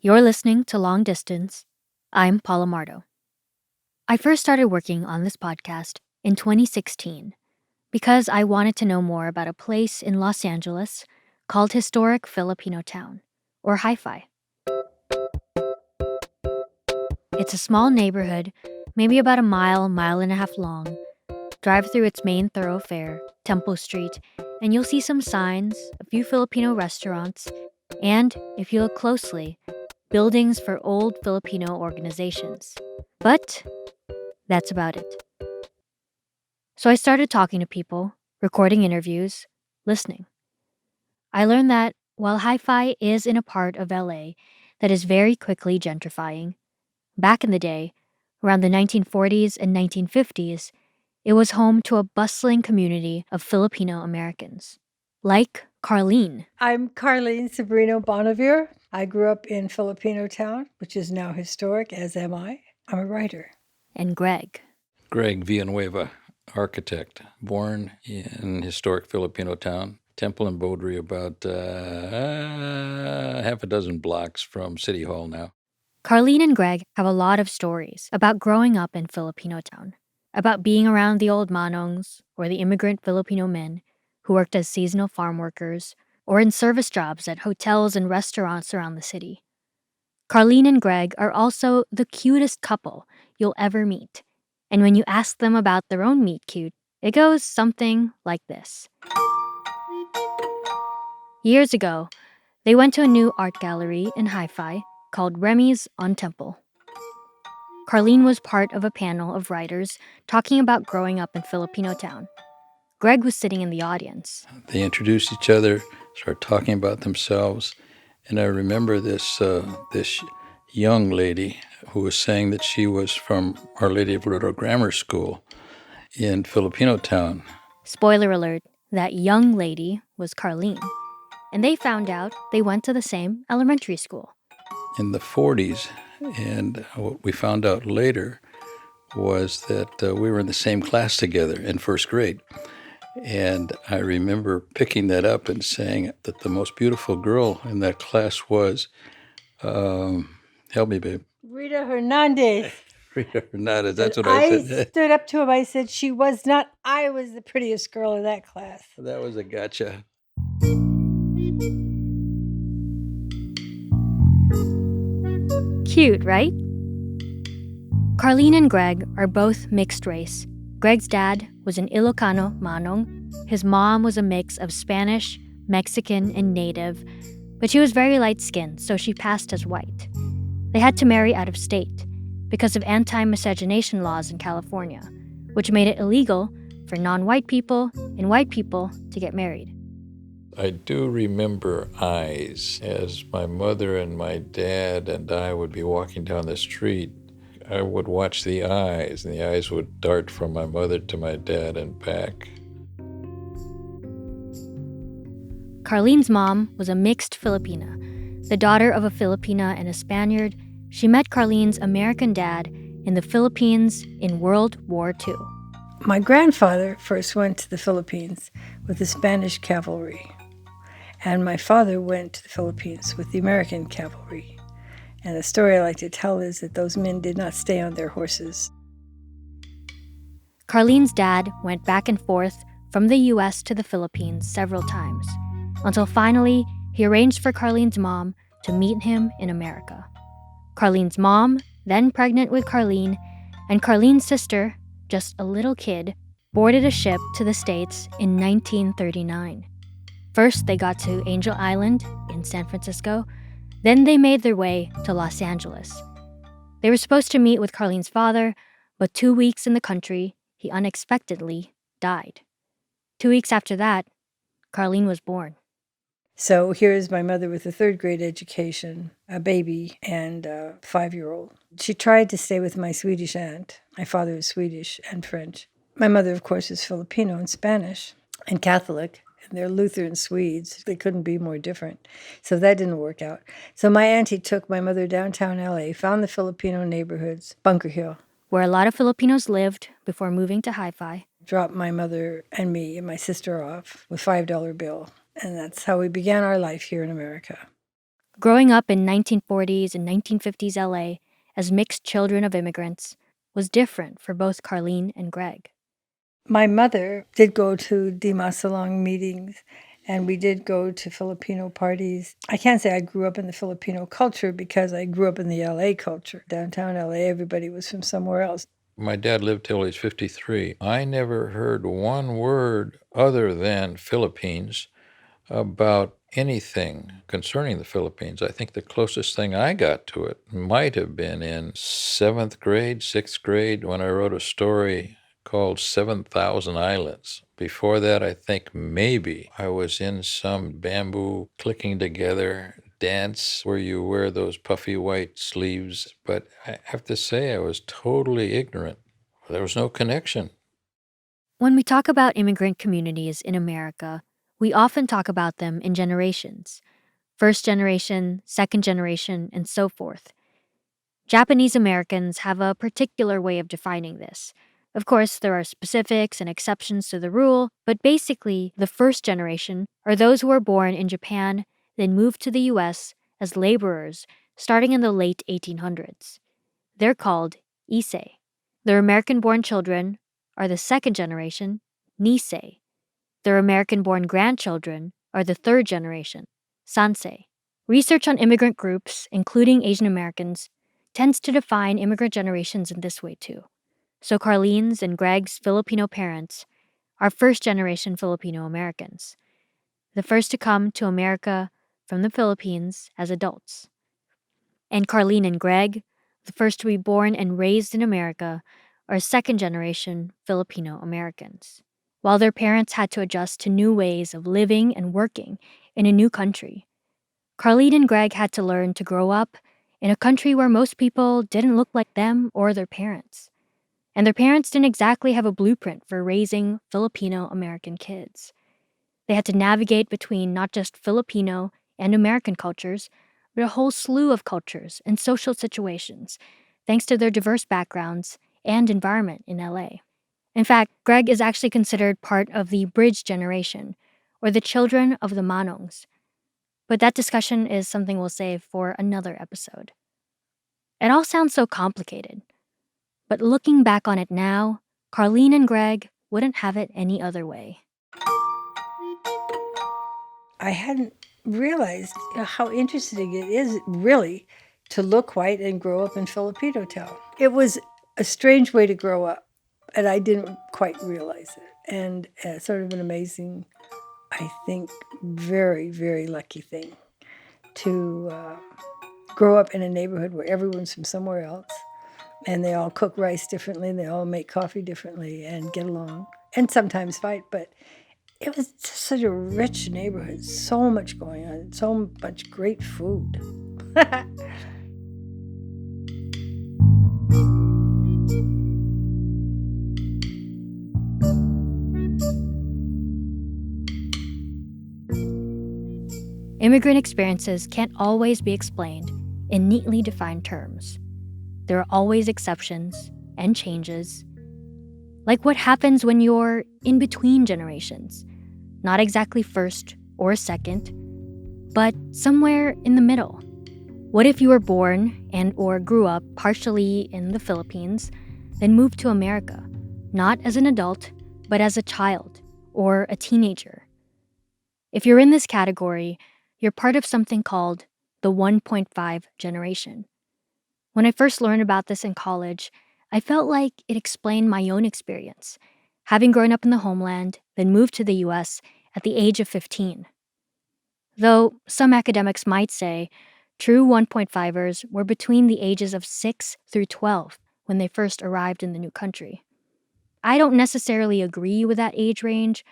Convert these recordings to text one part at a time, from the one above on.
You're listening to Long Distance. I'm Paola Mardo. I first started working on this podcast in 2016 because I wanted to know more about a place in Los Angeles called Historic Filipinotown, or Hi-Fi. It's a small neighborhood, maybe about a mile and a half long. Drive through its main thoroughfare, Temple Street, and you'll see some signs, a few Filipino restaurants, and, if you look closely, buildings for old Filipino organizations. But that's about it. So I started talking to people, recording interviews, listening. I learned that while hi-fi is in a part of LA that is very quickly gentrifying, back in the day, around the 1940s and 1950s, it was home to a bustling community of Filipino Americans, like Carlene. I'm Carlene Sobrino Bonnivier. I grew up in Filipinotown, which is now historic, as am I. I'm a writer. And Greg. Greg Villanueva, architect, born in historic Filipinotown, Temple and Beaudry, about half a dozen blocks from City Hall now. Carlene and Greg have a lot of stories about growing up in Filipinotown, about being around the old manongs or the immigrant Filipino men who worked as seasonal farm workers or in service jobs at hotels and restaurants around the city. Carlene and Greg are also the cutest couple you'll ever meet. And when you ask them about their own meet cute, it goes something like this. Years ago, they went to a new art gallery in Hi-Fi called Remy's on Temple. Carlene was part of a panel of writers talking about growing up in Filipinotown. Greg was sitting in the audience. They introduced each other, started talking about themselves, and I remember this young lady who was saying that she was from Our Lady of Lourdes Grammar School in Filipinotown. Spoiler alert, that young lady was Carlene. And they found out they went to the same elementary school. In the 40s, and what we found out later was that we were in the same class together in first grade. And I remember picking that up and saying that the most beautiful girl in that class was, help me, babe. Rita Hernandez. Rita Hernandez, that's what I said. I stood up to him. I said, she was not. I was the prettiest girl in that class. That was a gotcha. Cute, right? Carlene and Greg are both mixed race. Greg's dad was an Ilocano manong. His mom was a mix of Spanish, Mexican, and Native, but she was very light-skinned, so she passed as white. They had to marry out of state because of anti-miscegenation laws in California, which made it illegal for non-white people and white people to get married. I do remember eyes as my mother and my dad and I would be walking down the street. I would watch the eyes, and the eyes would dart from my mother to my dad and back. Carlene's mom was a mixed Filipina. The daughter of a Filipina and a Spaniard, she met Carlene's American dad in the Philippines in World War II. My grandfather first went to the Philippines with the Spanish cavalry, and my father went to the Philippines with the American cavalry. And the story I like to tell is that those men did not stay on their horses. Carlene's dad went back and forth from the U.S. to the Philippines several times, until finally he arranged for Carlene's mom to meet him in America. Carlene's mom, then pregnant with Carlene, and Carlene's sister, just a little kid, boarded a ship to the States in 1939. First, they got to Angel Island in San Francisco. Then they made their way to Los Angeles. They were supposed to meet with Carlene's father, but 2 weeks in the country, he unexpectedly died. 2 weeks after that, Carlene was born. So here is my mother with a third grade education, a baby, and a 5-year-old. She tried to stay with my Swedish aunt. My father is Swedish and French. My mother, of course, is Filipino and Spanish and Catholic. And they're Lutheran Swedes. They couldn't be more different. So that didn't work out. So my auntie took my mother downtown LA, found the Filipino neighborhoods, Bunker Hill, where a lot of Filipinos lived before moving to Hi-Fi. Dropped my mother and me and my sister off with $5 bill. And that's how we began our life here in America. Growing up in 1940s and 1950s LA as mixed children of immigrants was different for both Carlene and Greg. My mother did go to Di Masalong meetings, and we did go to Filipino parties. I can't say I grew up in the Filipino culture because I grew up in the LA culture. Downtown LA, everybody was from somewhere else. My dad lived till he was 53. I never heard one word other than Philippines about anything concerning the Philippines. I think the closest thing I got to it might have been in seventh grade, sixth grade, when I wrote a story called 7,000 Islands. Before that, I think maybe I was in some bamboo clicking together dance where you wear those puffy white sleeves. But I have to say, I was totally ignorant. There was no connection. When we talk about immigrant communities in America, we often talk about them in generations: first generation, second generation, and so forth. Japanese Americans have a particular way of defining this. Of course, there are specifics and exceptions to the rule, but basically, the first generation are those who were born in Japan, then moved to the US as laborers starting in the late 1800s. They're called Issei. Their American born children are the second generation, Nisei. Their American born grandchildren are the third generation, Sansei. Research on immigrant groups, including Asian Americans, tends to define immigrant generations in this way too. So Carlene's and Greg's Filipino parents are first generation Filipino Americans, the first to come to America from the Philippines as adults. And Carlene and Greg, the first to be born and raised in America, are second generation Filipino Americans. While their parents had to adjust to new ways of living and working in a new country, Carlene and Greg had to learn to grow up in a country where most people didn't look like them or their parents. And their parents didn't exactly have a blueprint for raising Filipino American kids. They had to navigate between not just Filipino and American cultures, but a whole slew of cultures and social situations, thanks to their diverse backgrounds and environment in LA. In fact, Greg is actually considered part of the bridge generation, or the children of the Manongs. But that discussion is something we'll save for another episode. It all sounds so complicated, but looking back on it now, Carlene and Greg wouldn't have it any other way. I hadn't realized how interesting it is, really, to look white and grow up in Filipinotown. It was a strange way to grow up, and I didn't quite realize it. And sort of an amazing, I think, very, very lucky thing to grow up in a neighborhood where everyone's from somewhere else, and they all cook rice differently, and they all make coffee differently, and get along, and sometimes fight, but it was just such a rich neighborhood, so much going on, so much great food. Immigrant experiences can't always be explained in neatly defined terms. There are always exceptions and changes. Like what happens when you're in between generations, not exactly first or second, but somewhere in the middle. What if you were born and or grew up partially in the Philippines, then moved to America, not as an adult, but as a child or a teenager? If you're in this category, you're part of something called the 1.5 generation. When I first learned about this in college, I felt like it explained my own experience, having grown up in the homeland, then moved to the US at the age of 15. Though some academics might say true 1.5ers were between the ages of 6 through 12 when they first arrived in the new country. I don't necessarily agree with that age range.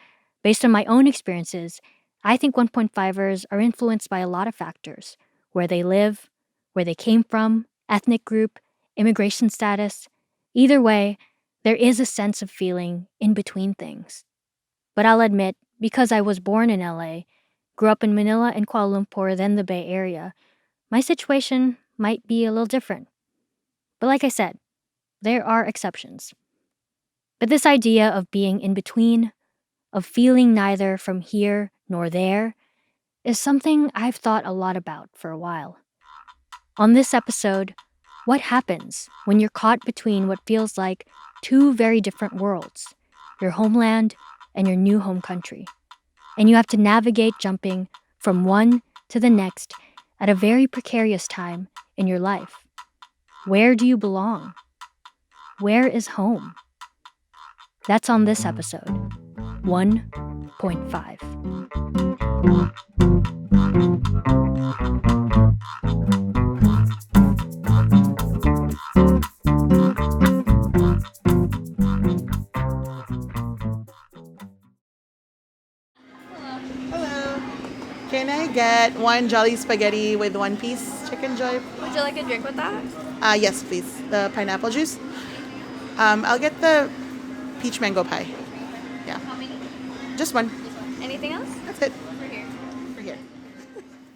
Based on my own experiences, I think 1.5ers are influenced by a lot of factors: where they live, where they came from, ethnic group, immigration status. Either way, there is a sense of feeling in between things. But I'll admit, because I was born in LA, grew up in Manila and Kuala Lumpur, then the Bay Area, my situation might be a little different. But like I said, there are exceptions. But this idea of being in between, of feeling neither from here nor there, is something I've thought a lot about for a while. On this episode, what happens when you're caught between what feels like two very different worlds, your homeland and your new home country, and you have to navigate jumping from one to the next at a very precarious time in your life? Where do you belong? Where is home? That's on this episode, 1.5. Hello. Can I get one Jolly Spaghetti with one piece chicken joy? Would you like a drink with that? Yes, please. The pineapple juice. I'll get the peach mango pie. Yeah, How many? just one. Anything else? That's it. For here. For here.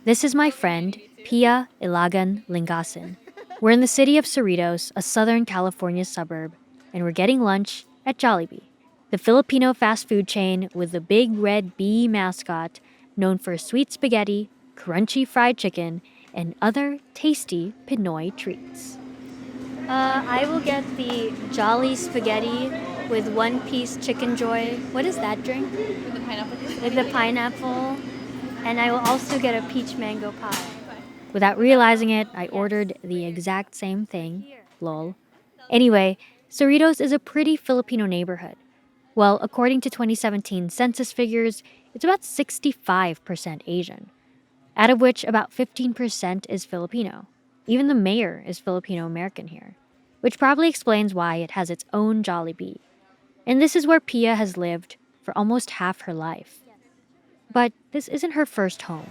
This is my friend, Pia Ilagan Lingasin. We're in the city of Cerritos, a Southern California suburb, and we're getting lunch at Jollibee, the Filipino fast food chain with the big red bee mascot known for sweet spaghetti, crunchy fried chicken, and other tasty Pinoy treats. I will get the Jolly Spaghetti with one piece chicken joy. What is that drink? With the pineapple juice? With the pineapple. And I will also get a peach mango pie. Without realizing it, I ordered the exact same thing. Lol. Anyway, Cerritos is a pretty Filipino neighborhood. Well, according to 2017 census figures, it's about 65% Asian, out of which about 15% is Filipino. Even the mayor is Filipino American here, which probably explains why it has its own Jollibee. And this is where Pia has lived for almost half her life. But this isn't her first home.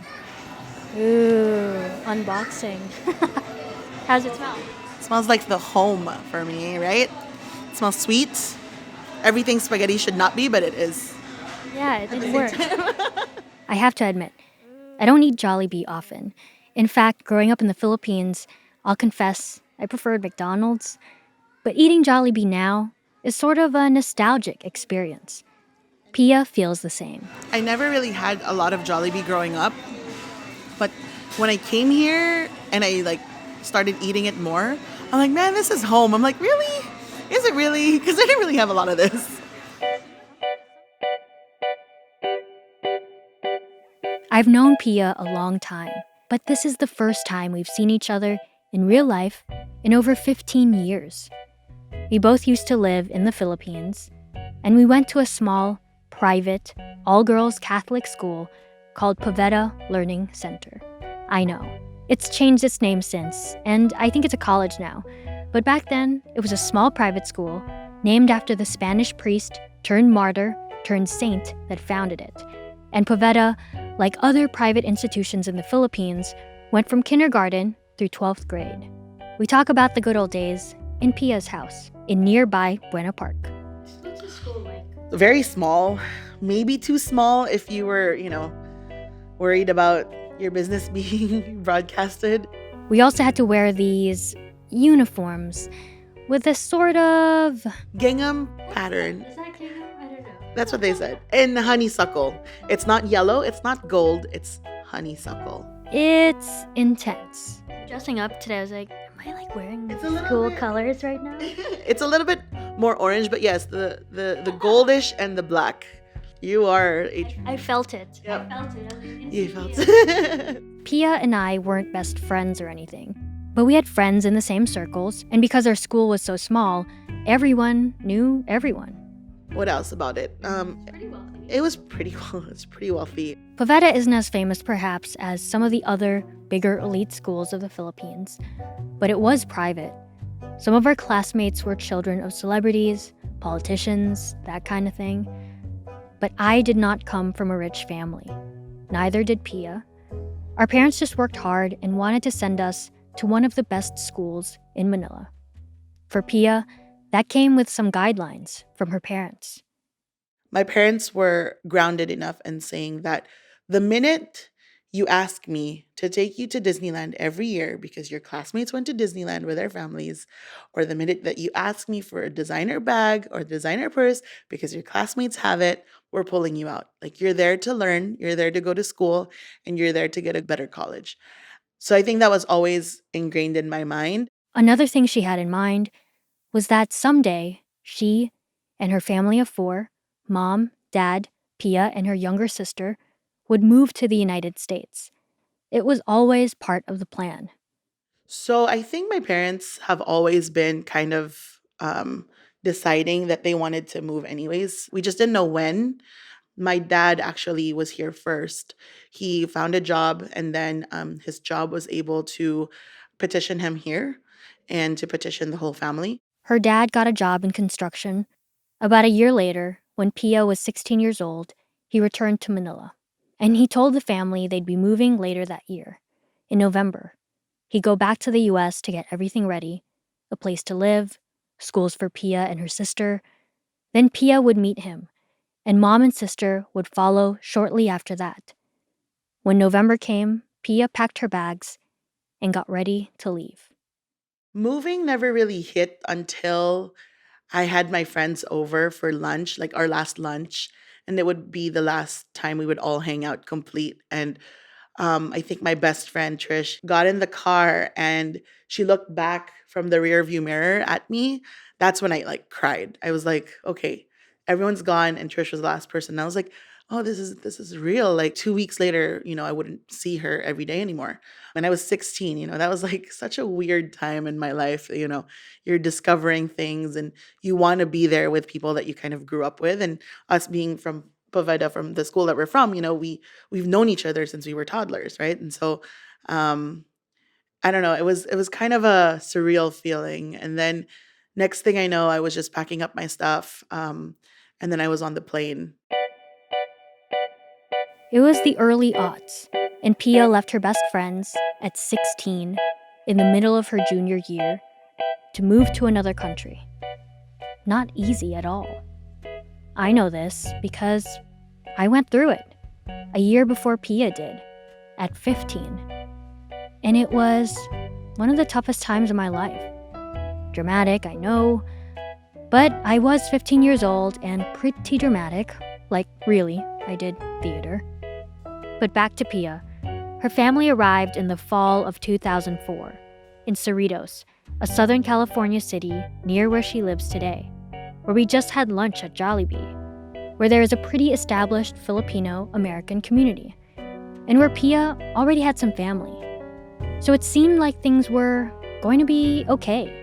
Ooh, unboxing. How's it smell? Smells like the home for me, right? It smells sweet. Everything spaghetti should not be, but it is. Yeah, it works. I have to admit, I don't eat Jollibee often. In fact, growing up in the Philippines, I'll confess I preferred McDonald's. But eating Jollibee now is sort of a nostalgic experience. Pia feels the same. I never really had a lot of Jollibee growing up, but when I came here and I started eating it more, I'm like, man, this is home. I'm like, really? Is it really? Because I didn't really have a lot of this. I've known Pia a long time, but this is the first time we've seen each other in real life in over 15 years. We both used to live in the Philippines, and we went to a small, private, all-girls Catholic school called Poveda Learning Center. I know, it's changed its name since, and I think it's a college now. But back then, it was a small private school named after the Spanish priest turned martyr turned saint that founded it. And Poveda, like other private institutions in the Philippines, went from kindergarten through 12th grade. We talk about the good old days in Pia's house in nearby Buena Park. What's the school like? Very small, maybe too small if you were, worried about your business being broadcasted. We also had to wear these uniforms with a sort of... Gingham pattern. Is that gingham? I don't know. That's what they said. And honeysuckle. It's not yellow, it's not gold, it's honeysuckle. It's intense. Dressing up today, I was like, am I wearing It's a little school bit- colors right now? It's a little bit more orange, but yes, the goldish and the black. You are a... I felt it. Yep. I felt it. I was like, You felt it. Pia and I weren't best friends or anything, but we had friends in the same circles, and because our school was so small, everyone knew everyone. What else about it? Pretty wealthy. It was pretty well. It's pretty wealthy. Poveda isn't as famous perhaps as some of the other bigger elite schools of the Philippines, but it was private. Some of our classmates were children of celebrities, politicians, that kind of thing. But I did not come from a rich family. Neither did Pia. Our parents just worked hard and wanted to send us to one of the best schools in Manila. For Pia, that came with some guidelines from her parents. My parents were grounded enough in saying that the minute you ask me to take you to Disneyland every year because your classmates went to Disneyland with their families, or the minute that you ask me for a designer bag or designer purse because your classmates have it, we're pulling you out. Like, you're there to learn, you're there to go to school, and you're there to get a better college. So I think that was always ingrained in my mind. Another thing she had in mind was that someday she and her family of 4, mom, dad, Pia, and her younger sister, would move to the United States. It was always part of the plan. So I think my parents have always been kind of deciding that they wanted to move anyways. We just didn't know when. My dad actually was here first. He found a job, and then his job was able to petition him here and to petition the whole family. Her dad got a job in construction. About a year later, when Pia was 16 years old, he returned to Manila. And he told the family they'd be moving later that year, in November. He'd go back to the US to get everything ready, a place to live, schools for Pia and her sister. Then Pia would meet him, and mom and sister would follow shortly after that. When November came, Pia packed her bags and got ready to leave. Moving never really hit until I had my friends over for lunch, like our last lunch, and it would be the last time we would all hang out complete. And I think my best friend Trish got in the car and she looked back from the rear view mirror at me. That's when I like cried. I was like, okay, everyone's gone, and Trish was the last person. And I was like, oh, this is real. Like 2 weeks later, I wouldn't see her every day anymore. And I was 16. That was like such a weird time in my life. You're discovering things, and you want to be there with people that you kind of grew up with. And us being from Poveda, from the school that we're from, we've known each other since we were toddlers, right? And so I don't know, it was kind of a surreal feeling. And then next thing I know, I was just packing up my stuff, and then I was on the plane. It was the early aughts, and Pia left her best friends at 16, in the middle of her junior year, to move to another country. Not easy at all. I know this because I went through it a year before Pia did, at 15. And it was one of the toughest times of my life. Dramatic, I know, but I was 15 years old and pretty dramatic. Like, really, I did theater. But back to Pia. Her family arrived in the fall of 2004 in Cerritos, a Southern California city near where she lives today, where we just had lunch at Jollibee, where there is a pretty established Filipino-American community, and where Pia already had some family. So it seemed like things were going to be okay.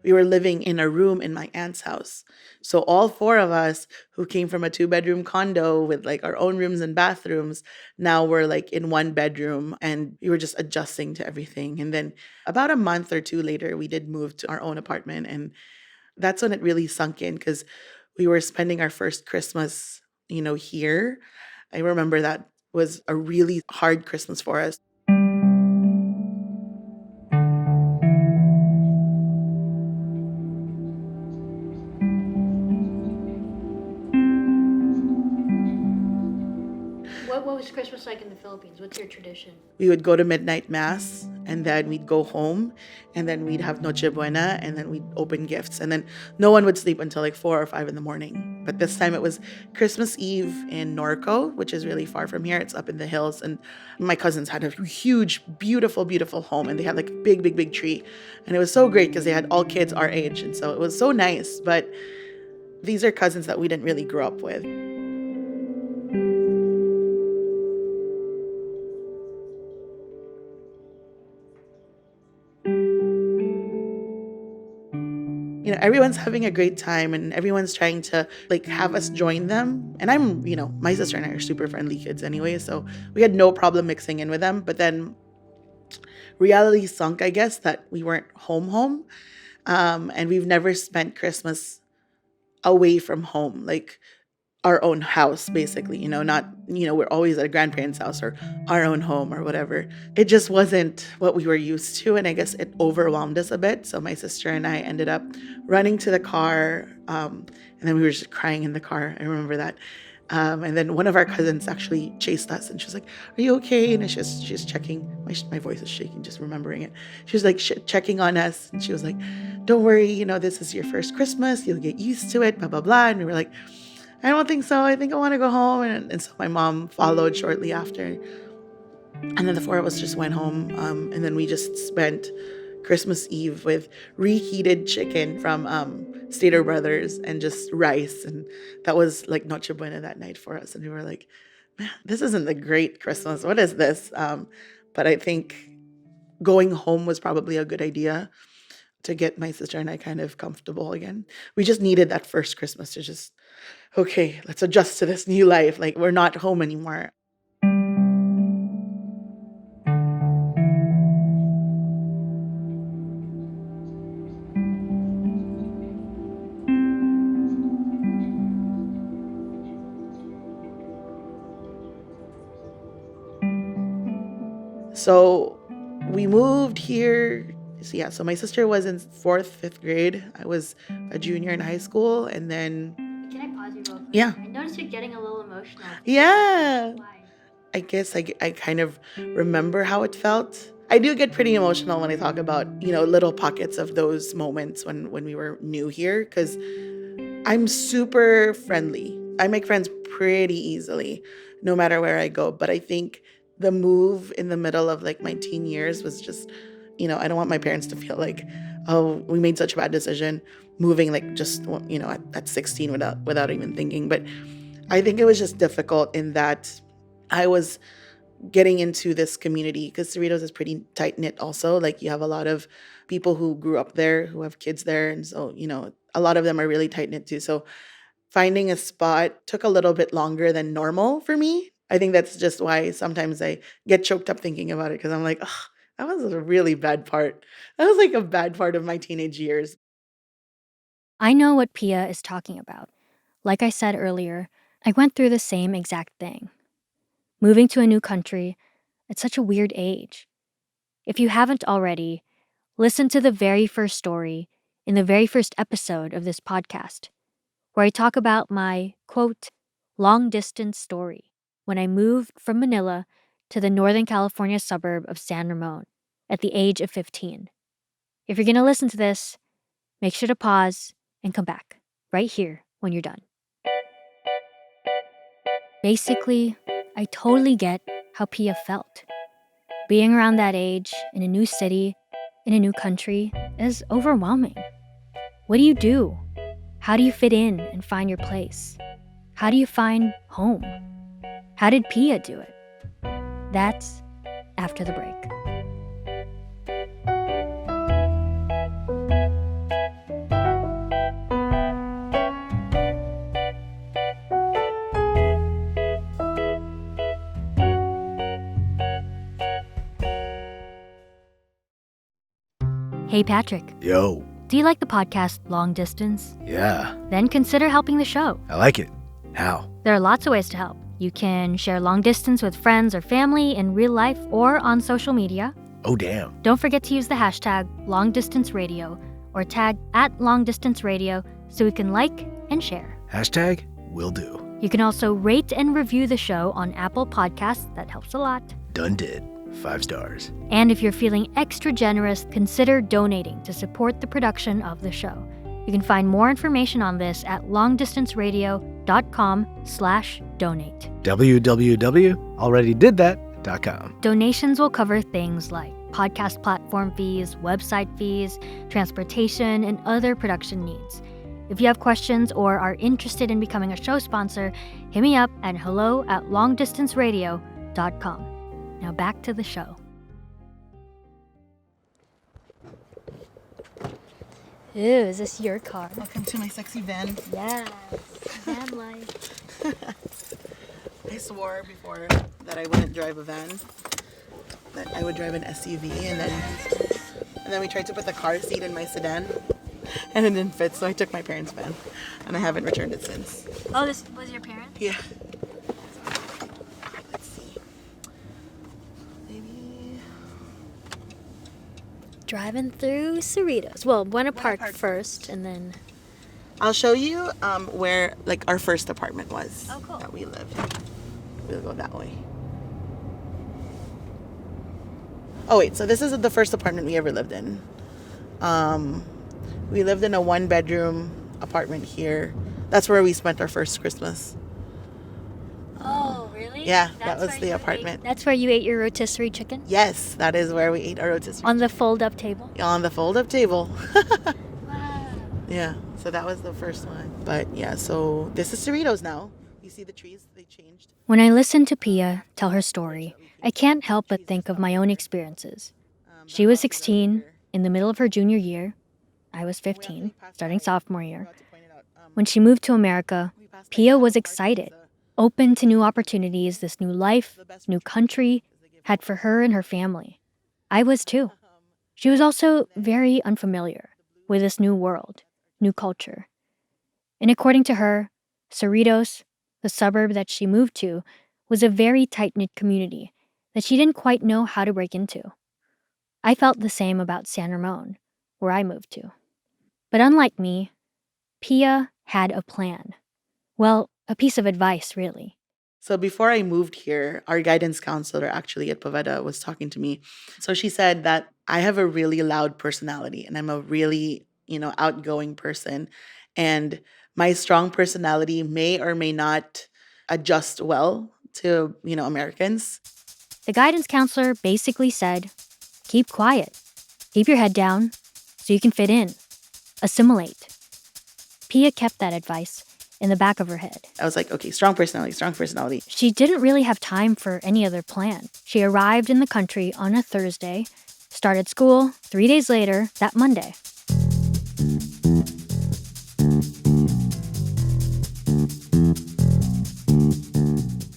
We were living in a room in my aunt's house. So all 4 of us who came from a 2-bedroom condo with like our own rooms and bathrooms, now we're like in 1 bedroom, and we were just adjusting to everything. And then about a month or 2 later, we did move to our own apartment. And that's when it really sunk in, because we were spending our first Christmas, here. I remember that was a really hard Christmas for us. What was Christmas like in the Philippines? What's your tradition? We would go to midnight mass, and then we'd go home, and then we'd have Noche Buena, and then we'd open gifts, and then no one would sleep until like 4 or 5 in the morning. But this time it was Christmas Eve in Norco, which is really far from here. It's up in the hills, and my cousins had a huge, beautiful, beautiful home, and they had like a big, big, big tree. And it was so great because they had all kids our age, and so it was so nice. But these are cousins that we didn't really grow up with. Everyone's having a great time, and everyone's trying to like have us join them. And my sister and I are super friendly kids anyway, so we had no problem mixing in with them. But then reality sunk, I guess, that we weren't home. And we've never spent Christmas away from home, like our own house, basically, not, we're always at a grandparent's house or our own home or whatever. It just wasn't what we were used to. And I guess it overwhelmed us a bit. So my sister and I ended up running to the car. And then we were just crying in the car. I remember that. And then one of our cousins actually chased us, and she was like, "Are you okay?" And she's checking. My voice is shaking just remembering it. She was like checking on us, and she was like, "Don't worry, this is your first Christmas. You'll get used to it." Blah blah blah. And we were like, "I don't think so. I think I want to go home." And so my mom followed shortly after, and then the four of us just went home. And then we just spent Christmas Eve with reheated chicken from Stater Brothers and just rice. And that was like Noche Buena that night for us. And we were like, man, this isn't the great Christmas. What is this? But I think going home was probably a good idea to get my sister and I kind of comfortable again. We just needed that first Christmas to just, okay, let's adjust to this new life. Like, we're not home anymore. So we moved here. So my sister was in 4th, 5th grade. I was a junior in high school. And then, Can I pause you real quick? Yeah. I noticed you're getting a little emotional. Yeah. Why? I guess I kind of remember how it felt. I do get pretty emotional when I talk about, little pockets of those moments when we were new here, because I'm super friendly. I make friends pretty easily, no matter where I go. But I think the move in the middle of like my teen years was just, I don't want my parents to feel like, oh, we made such a bad decision moving like just, at 16 without even thinking. But I think it was just difficult in that I was getting into this community, because Cerritos is pretty tight knit also. Like, you have a lot of people who grew up there, who have kids there. And so, a lot of them are really tight knit too. So finding a spot took a little bit longer than normal for me. I think that's just why sometimes I get choked up thinking about it, because I'm like, oh, that was a really bad part. That was like a bad part of my teenage years. I know what Pia is talking about. Like I said earlier, I went through the same exact thing. Moving to a new country, at such a weird age. If you haven't already, listen to the very first story in the very first episode of this podcast, where I talk about my, quote, long distance story when I moved from Manila to the Northern California suburb of San Ramon at the age of 15. If you're going to listen to this, make sure to pause and come back right here when you're done. Basically, I totally get how Pia felt. Being around that age, in a new city, in a new country, is overwhelming. What do you do? How do you fit in and find your place? How do you find home? How did Pia do it? That's after the break. Hey Patrick, Yo, do you like the podcast Long Distance? yeah, Then consider helping the show. I like it. How? There are lots of ways to help. You can share long distance with friends or family in real life or on social media. Oh, damn. Don't forget to use the hashtag LongDistanceRadio or tag @LongDistanceRadio so we can like and share. Hashtag will do. You can also rate and review the show on Apple Podcasts. That helps a lot. Done did. 5 stars. And if you're feeling extra generous, consider donating to support the production of the show. You can find more information on this at longdistanceradio.com/donate. www.alreadydidthat.com. Donations will cover things like podcast platform fees, website fees, transportation, and other production needs. If you have questions or are interested in becoming a show sponsor, hit me up at hello@longdistanceradio.com. Now back to the show. Ew, is this your car? Welcome to my sexy van. Yes, van life. I swore before that I wouldn't drive a van, that I would drive an SUV, and then we tried to put the car seat in my sedan, and it didn't fit, so I took my parents' van, and I haven't returned it since. Oh, this was your parents? Yeah. Let's see. Maybe Driving through Cerritos. Well, Buena Park first, and then I'll show you where like our first apartment was. Oh, cool. That we lived. We'll go that way. Oh wait, so this is the first apartment we ever lived in. We lived in a 1-bedroom apartment here. That's where we spent our first Christmas. Oh, really? Yeah, that was the apartment. That's where you ate your rotisserie chicken? Yes, that is where we ate our rotisserie. On the fold-up table? On the fold-up table. Wow. Yeah, so that was the first one. But yeah, so this is Cerritos now. You see the trees, they changed. When I listen to Pia tell her story, I can't help but think of my own experiences. She was 16, in the middle of her junior year. I was 15, starting sophomore year. When she moved to America, Pia was excited, open to new opportunities this new life, new country had for her and her family. I was too. She was also very unfamiliar with this new world, new culture. And according to her, Cerritos, the suburb that she moved to, was a very tight-knit community that she didn't quite know how to break into. I felt the same about San Ramon, where I moved to. But unlike me, Pia had a plan. Well, a piece of advice, really. So before I moved here, our guidance counselor actually at Poveda was talking to me. So she said that I have a really loud personality and I'm a really, outgoing person. And my strong personality may or may not adjust well to, Americans. The guidance counselor basically said, keep quiet, keep your head down so you can fit in, assimilate. Pia kept that advice in the back of her head. I was like, okay, strong personality, strong personality. She didn't really have time for any other plan. She arrived in the country on a Thursday, started school 3 days later, that Monday.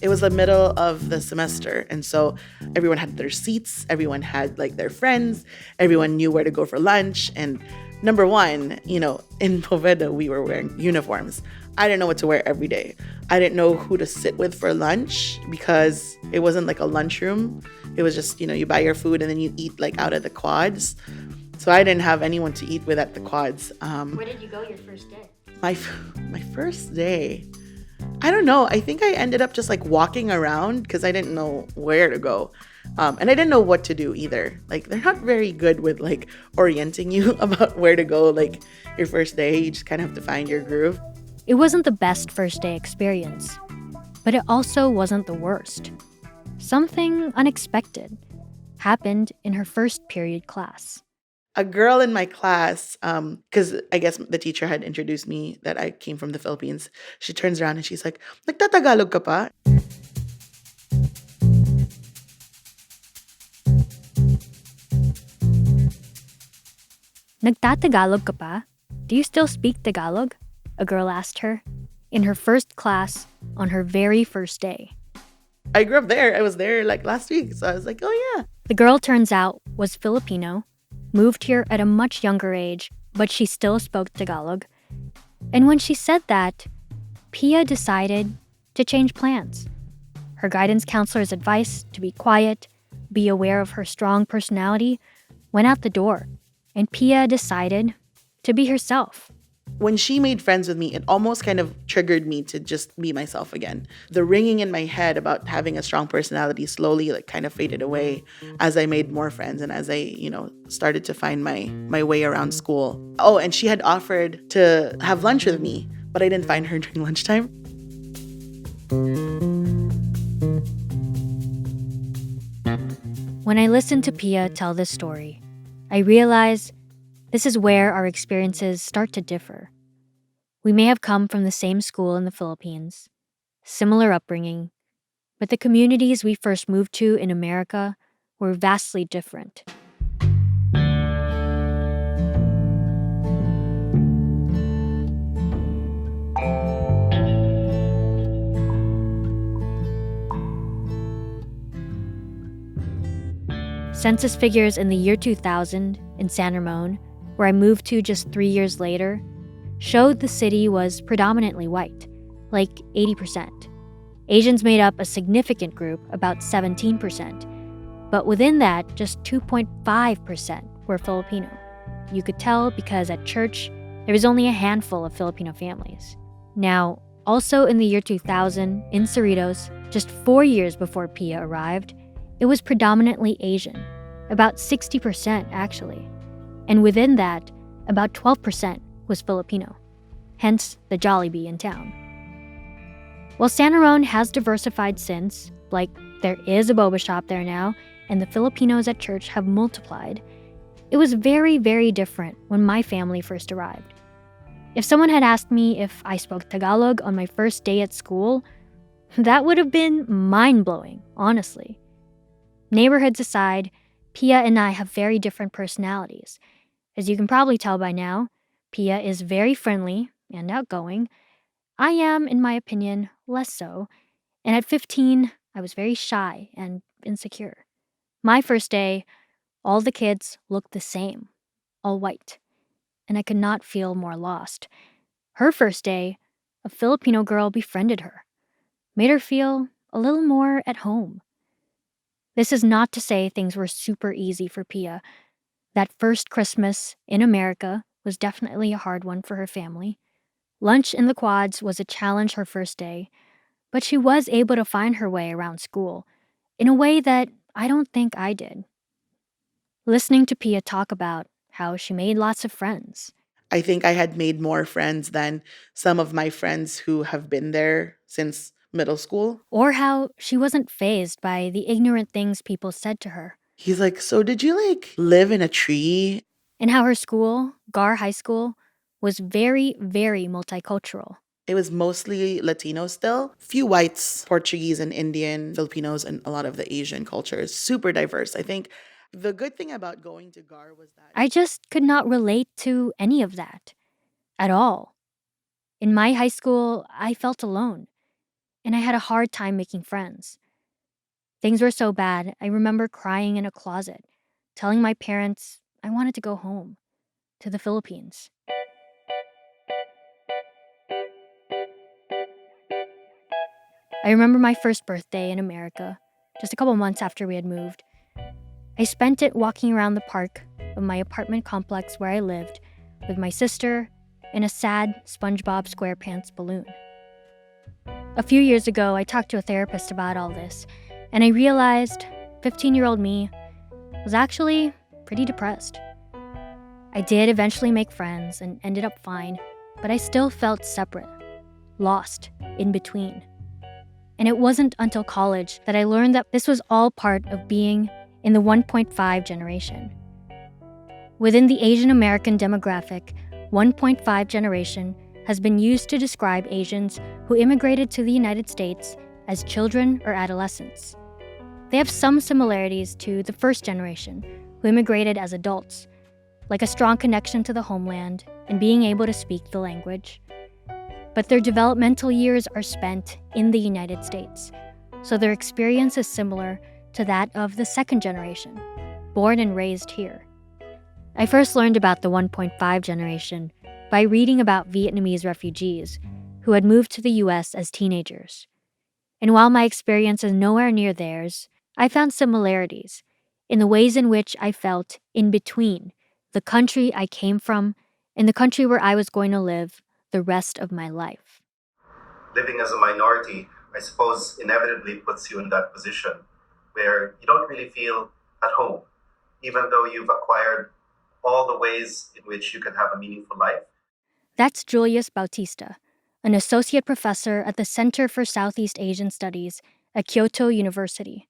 It was the middle of the semester, and so everyone had their seats, everyone had like their friends, everyone knew where to go for lunch. And number one, in Poveda, we were wearing uniforms. I didn't know what to wear every day. I didn't know who to sit with for lunch because it wasn't like a lunchroom. It was just, you buy your food and then you eat like out of the quads. So I didn't have anyone to eat with at the quads. Where did you go your first day? My first day, I don't know. I think I ended up just like walking around because I didn't know where to go. And I didn't know what to do either. Like, they're not very good with like orienting you about where to go. Like your first day, you just kind of have to find your groove. It wasn't the best first day experience, but it also wasn't the worst. Something unexpected happened in her first period class. A girl in my class, because I guess the teacher had introduced me that I came from the Philippines. She turns around and she's like, "Nagtatagalog ka pa?" Nagtatagalog ka pa? Do you still speak Tagalog? A girl asked her, in her first class, on her very first day. I grew up there. I was there like last week. So I was like, oh yeah. The girl, turns out, was Filipino, moved here at a much younger age, but she still spoke Tagalog. And when she said that, Pia decided to change plans. Her guidance counselor's advice to be quiet, be aware of her strong personality, went out the door, and Pia decided to be herself. When she made friends with me, it almost kind of triggered me to just be myself again. The ringing in my head about having a strong personality slowly like kind of faded away as I made more friends and as I, started to find my way around school. Oh, and she had offered to have lunch with me, but I didn't find her during lunchtime. When I listen to Pia tell this story, I realize this is where our experiences start to differ. We may have come from the same school in the Philippines, similar upbringing, but the communities we first moved to in America were vastly different. Census figures in the year 2000 in San Ramon, where I moved to just 3 years later, showed the city was predominantly white, like 80%. Asians made up a significant group, about 17%, but within that, just 2.5% were Filipino. You could tell because at church, There was only a handful of Filipino families. Now, also in the year 2000, in Cerritos, just 4 years before Pia arrived, it was predominantly Asian, about 60% actually. And within that, about 12% was Filipino, hence the Jollibee in town. While San Aron has diversified since, like there is a boba shop there now, and the Filipinos at church have multiplied, it was very, very different when my family first arrived. If someone had asked me if I spoke Tagalog on my first day at school, that would have been mind-blowing, honestly. Neighborhoods aside, Pia and I have very different personalities. As you can probably tell by now, Pia is very friendly and outgoing. I am, in my opinion, less so. And at 15, I was very shy and insecure. My first day, all the kids looked the same, all white, and I could not feel more lost. Her first day, a Filipino girl befriended her, made her feel a little more at home. This is not to say things were super easy for Pia. That first Christmas in America was definitely a hard one for her family. Lunch in the quads was a challenge her first day, but she was able to find her way around school in a way that I don't think I did. Listening to Pia talk about how she made lots of friends. I think I had made more friends than some of my friends who have been there since middle school. Or how she wasn't fazed by the ignorant things people said to her. He's like, so did you live in a tree? And how her school, Gar High School, was very, very multicultural. It was mostly Latino still. Few whites, Portuguese and Indian, Filipinos, and a lot of the Asian cultures. Super diverse. I think the good thing about going to GAR was that I just could not relate to any of that at all. In my high school, I felt alone, and I had a hard time making friends. Things were so bad, I remember crying in a closet, telling my parents I wanted to go home, to the Philippines. I remember my first birthday in America, just a couple months after we had moved. I spent it walking around the park of my apartment complex where I lived with my sister and a sad SpongeBob SquarePants balloon. A few years ago, I talked to a therapist about all this, and I realized 15-year-old me was actually pretty depressed. I did eventually make friends and ended up fine, but I still felt separate, lost, in between. And it wasn't until college that I learned that this was all part of being in the 1.5 generation. Within the Asian American demographic, 1.5 generation has been used to describe Asians who immigrated to the United States as children or adolescents. They have some similarities to the first generation, who immigrated as adults, like a strong connection to the homeland and being able to speak the language. But their developmental years are spent in the United States, so their experience is similar to that of the second generation, born and raised here. I first learned about the 1.5 generation by reading about Vietnamese refugees who had moved to the US as teenagers. And while my experience is nowhere near theirs, I found similarities in the ways in which I felt in between the country I came from and the country where I was going to live the rest of my life. Living as a minority, I suppose, inevitably puts you in that position where you don't really feel at home, even though you've acquired all the ways in which you can have a meaningful life. That's Julius Bautista, an associate professor at the Center for Southeast Asian Studies at Kyoto University.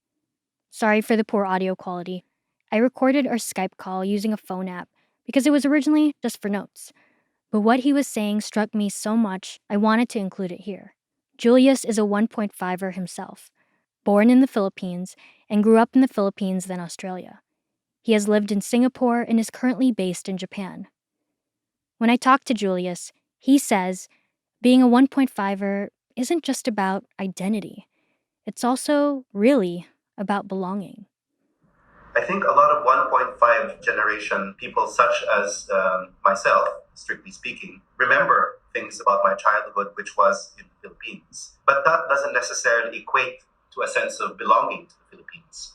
Sorry for the poor audio quality. I recorded our Skype call using a phone app because it was originally just for notes. But what he was saying struck me so much, I wanted to include it here. Julius is a 1.5er himself, born in the Philippines and grew up in the Philippines then Australia. He has lived in Singapore and is currently based in Japan. When I talk to Julius, he says being a 1.5er isn't just about identity. It's also really about belonging. I think a lot of 1.5 generation people, such as myself, strictly speaking, remember things about my childhood which was in the Philippines. But that doesn't necessarily equate to a sense of belonging to the Philippines.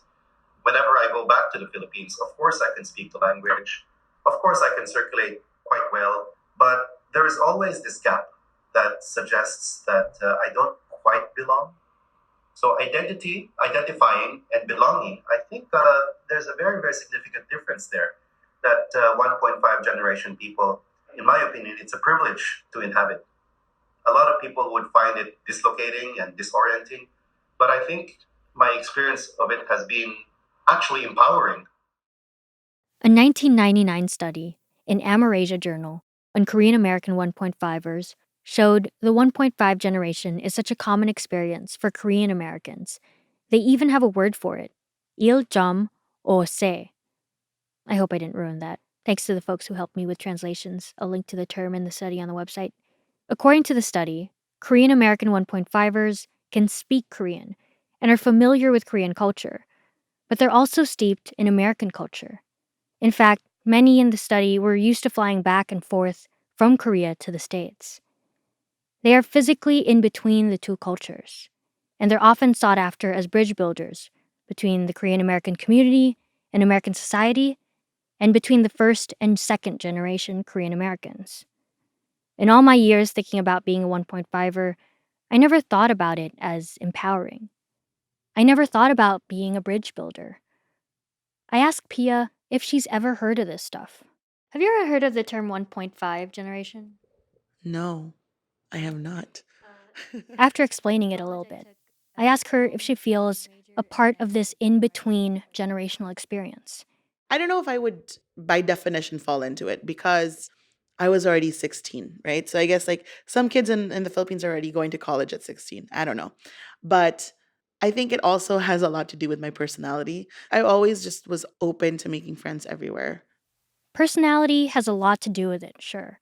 Whenever I go back to the Philippines, of course I can speak the language. Of course I can circulate quite well. But there is always this gap that suggests that I don't quite belong. So identifying, and belonging, I think there's a very, very significant difference there. That 1.5 generation people, in my opinion, it's a privilege to inhabit. A lot of people would find it dislocating and disorienting, but I think my experience of it has been actually empowering. A 1999 study in Amerasia Journal on Korean American 1.5ers showed the 1.5 generation is such a common experience for Korean Americans. They even have a word for it, A Asay. I hope I didn't ruin that. Thanks to the folks who helped me with translations. I'll link to the term and the study on the website. According to the study, Korean American 1.5ers can speak Korean and are familiar with Korean culture, but they're also steeped in American culture. In fact, many in the study were used to flying back and forth from Korea to the States. They are physically in between the two cultures, and they're often sought after as bridge builders between the Korean American community and American society, and between the first and second generation Korean Americans. In all my years thinking about being a 1.5er, I never thought about it as empowering. I never thought about being a bridge builder. I asked Pia if she's ever heard of this stuff. Have you ever heard of the term 1.5 generation? No, I have not. After explaining it a little bit, I asked her if she feels a part of this in-between generational experience. I don't know if I would, by definition, fall into it because I was already 16, right? So I guess like some kids in the Philippines are already going to college at 16. I don't know. But I think it also has a lot to do with my personality. I always just was open to making friends everywhere. Personality has a lot to do with it, sure.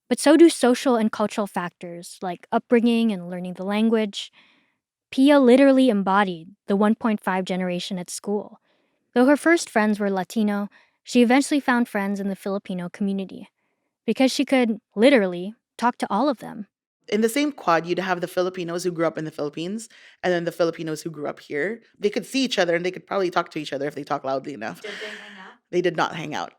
But so do social and cultural factors like upbringing and learning the language. Pia literally embodied the 1.5 generation at school. Though her first friends were Latino, she eventually found friends in the Filipino community because she could literally talk to all of them. In the same quad, you'd have the Filipinos who grew up in the Philippines and then the Filipinos who grew up here. They could see each other and they could probably talk to each other if they talk loudly enough. Did they hang out? They did not hang out.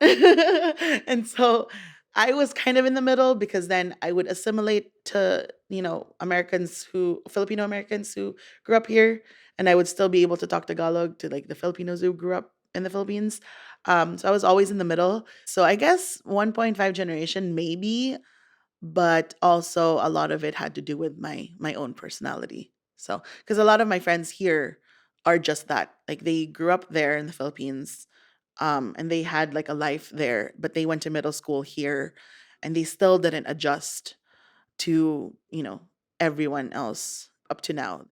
And so I was kind of in the middle because then I would assimilate to, Filipino Americans who grew up here, and I would still be able to talk Tagalog to like the Filipinos who grew up in the Philippines. So I was always in the middle. So I guess 1.5 generation, maybe, but also a lot of it had to do with my own personality. So, because a lot of my friends here are just that. Like they grew up there in the Philippines, and they had like a life there, but they went to middle school here, and they still didn't adjust to everyone else up to now.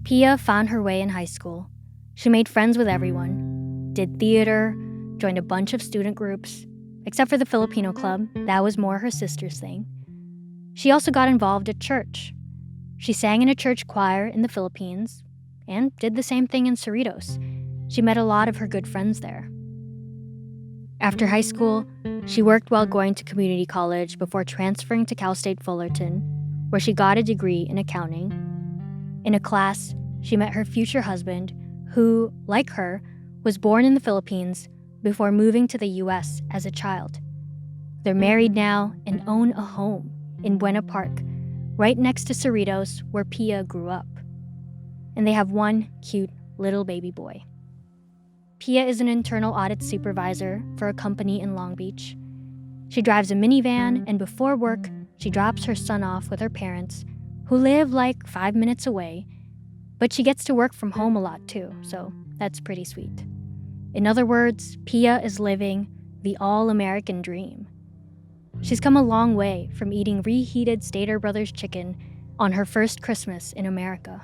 Pia found her way in high school. She made friends with everyone, did theater, joined a bunch of student groups. Except for the Filipino club, that was more her sister's thing. She also got involved at church. She sang in a church choir in the Philippines and did the same thing in Cerritos. She met a lot of her good friends there. After high school, she worked while going to community college before transferring to Cal State Fullerton, where she got a degree in accounting. In a class, she met her future husband, who, like her, was born in the Philippines before moving to the US as a child. They're married now and own a home in Buena Park, right next to Cerritos, where Pia grew up. And they have one cute little baby boy. Pia is an internal audit supervisor for a company in Long Beach. She drives a minivan, and before work, she drops her son off with her parents, who live like 5 minutes away, but she gets to work from home a lot too, so that's pretty sweet. In other words, Pia is living the all-American dream. She's come a long way from eating reheated Stater Brothers chicken on her first Christmas in America.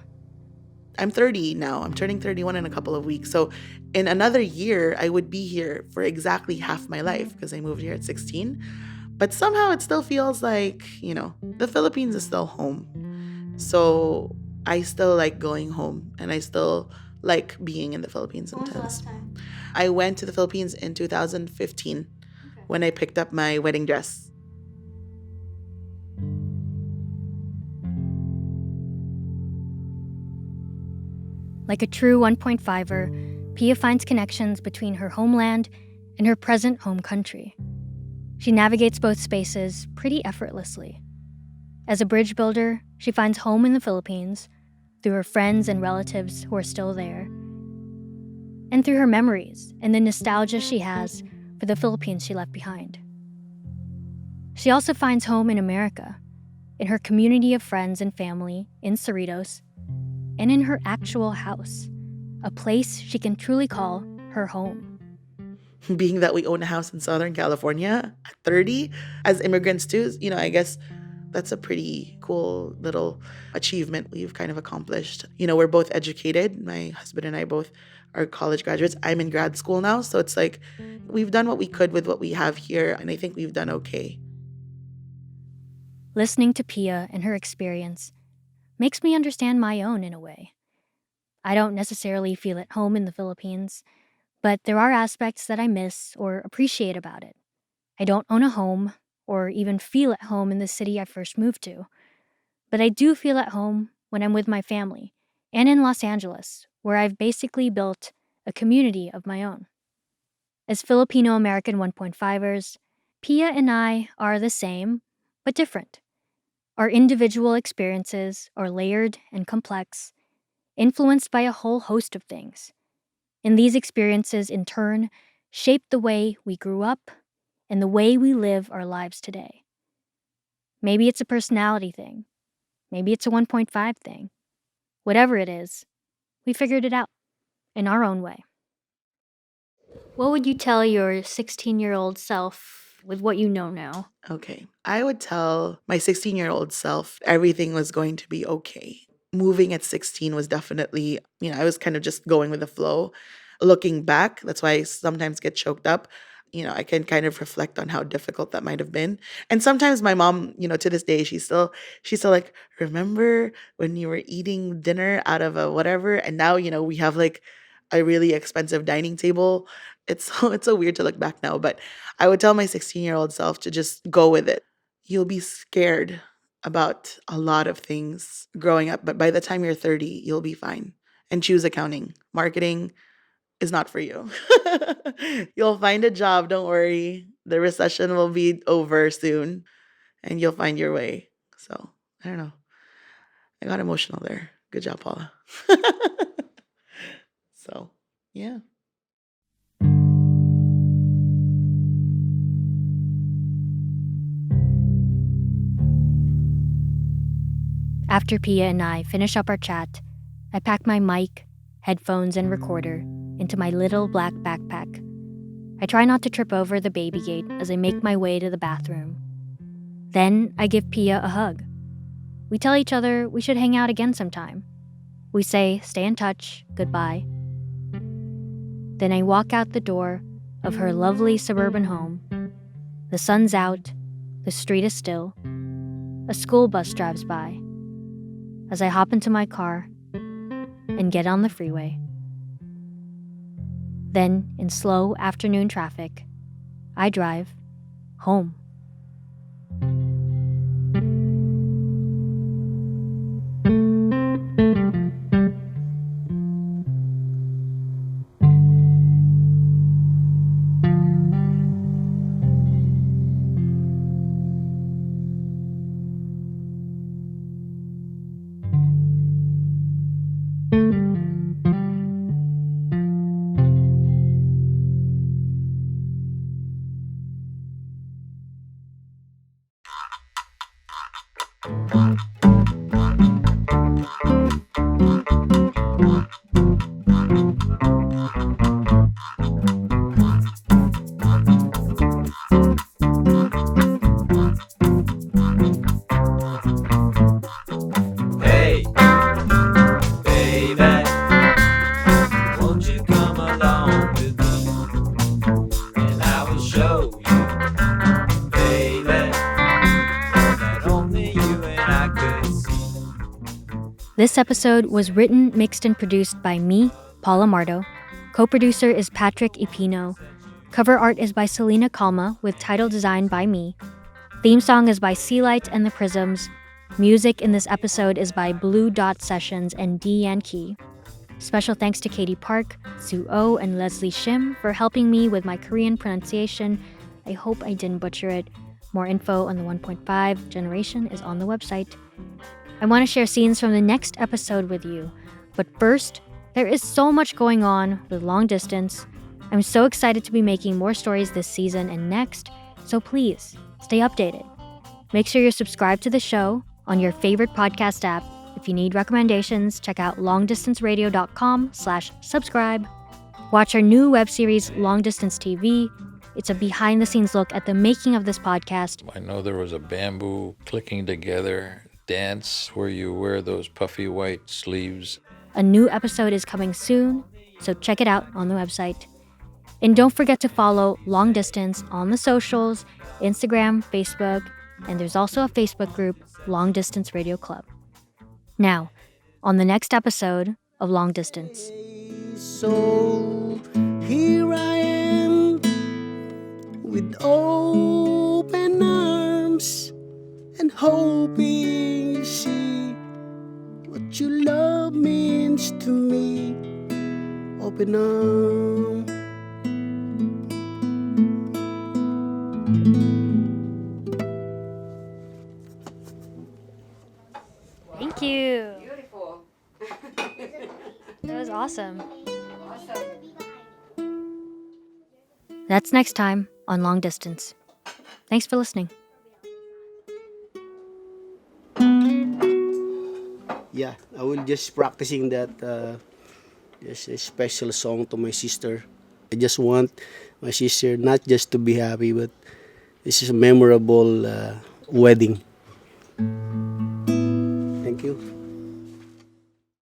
I'm 30 now. I'm turning 31 in a couple of weeks. So in another year, I would be here for exactly half my life because I moved here at 16. But somehow it still feels like, the Philippines is still home. So I still like going home, and I still like being in the Philippines When was the sometimes. last time? I went to the Philippines in 2015. Okay. when I picked up my wedding dress. Like a true 1.5er, Pia finds connections between her homeland and her present home country. She navigates both spaces pretty effortlessly. As a bridge builder, she finds home in the Philippines through her friends and relatives who are still there, and through her memories and the nostalgia she has for the Philippines she left behind. She also finds home in America, in her community of friends and family in Cerritos, and in her actual house, a place she can truly call her home. Being that we own a house in Southern California at 30, as immigrants too, I guess that's a pretty cool little achievement we've kind of accomplished. We're both educated. My husband and I both are college graduates. I'm in grad school now, so it's like we've done what we could with what we have here, and I think we've done okay. Listening to Pia and her experience makes me understand my own in a way. I don't necessarily feel at home in the Philippines, but there are aspects that I miss or appreciate about it. I don't own a home or even feel at home in the city I first moved to, but I do feel at home when I'm with my family and in Los Angeles, where I've basically built a community of my own. As Filipino-American 1.5ers, Pia and I are the same, but different. Our individual experiences are layered and complex, influenced by a whole host of things. And these experiences, in turn, shape the way we grew up and the way we live our lives today. Maybe it's a personality thing. Maybe it's a 1.5 thing. Whatever it is, we figured it out in our own way. What would you tell your 16-year-old self with what you know now? Okay. I would tell my 16-year-old self everything was going to be okay. Moving at 16 was definitely, I was kind of just going with the flow. Looking back, that's why I sometimes get choked up. I can kind of reflect on how difficult that might have been. And sometimes my mom, to this day, she's still like, remember when you were eating dinner out of a whatever? And now, we have like a really expensive dining table. It's so weird to look back now, but I would tell my 16-year-old self to just go with it. You'll be scared about a lot of things growing up, but by the time you're 30, you'll be fine. And choose accounting. Marketing is not for you. You'll find a job, don't worry. The recession will be over soon and you'll find your way. So, I don't know. I got emotional there. Good job, Paula. So, yeah. After Pia and I finish up our chat, I pack my mic, headphones, and recorder into my little black backpack. I try not to trip over the baby gate as I make my way to the bathroom. Then I give Pia a hug. We tell each other we should hang out again sometime. We say stay in touch, goodbye. Then I walk out the door of her lovely suburban home. The sun's out, the street is still. A school bus drives by. As I hop into my car and get on the freeway. Then, in slow afternoon traffic, I drive home. This episode was written, mixed, and produced by me, Paola Mardo. Co-producer is Patrick Ipino. Cover art is by Selena Calma with title design by me. Theme song is by Sea Light and the Prisms. Music in this episode is by Blue Dot Sessions and D Yankee. Special thanks to Katie Park, Sue O, and Leslie Shim for helping me with my Korean pronunciation. I hope I didn't butcher it. More info on the 1.5 generation is on the website. I want to share scenes from the next episode with you. But first, there is so much going on with Long Distance. I'm so excited to be making more stories this season and next, so please stay updated. Make sure you're subscribed to the show on your favorite podcast app. If you need recommendations, check out longdistanceradio.com/subscribe. Watch our new web series, Long Distance TV. It's a behind-the-scenes look at the making of this podcast. I know there was a bamboo clicking together dance where you wear those puffy white sleeves. A new episode is coming soon, so check it out on the website. And don't forget to follow Long Distance on the socials, Instagram, Facebook, and there's also a Facebook group, Long Distance Radio Club. Now, on the next episode of Long Distance. So here I am with open arms and hoping you see what your love means to me. Open arms. Thank you. Beautiful. That was awesome. That's next time on Long Distance. Thanks for listening. Yeah, I will just practicing that just a special song to my sister. I just want my sister not just to be happy, but this is a memorable wedding. Thank you.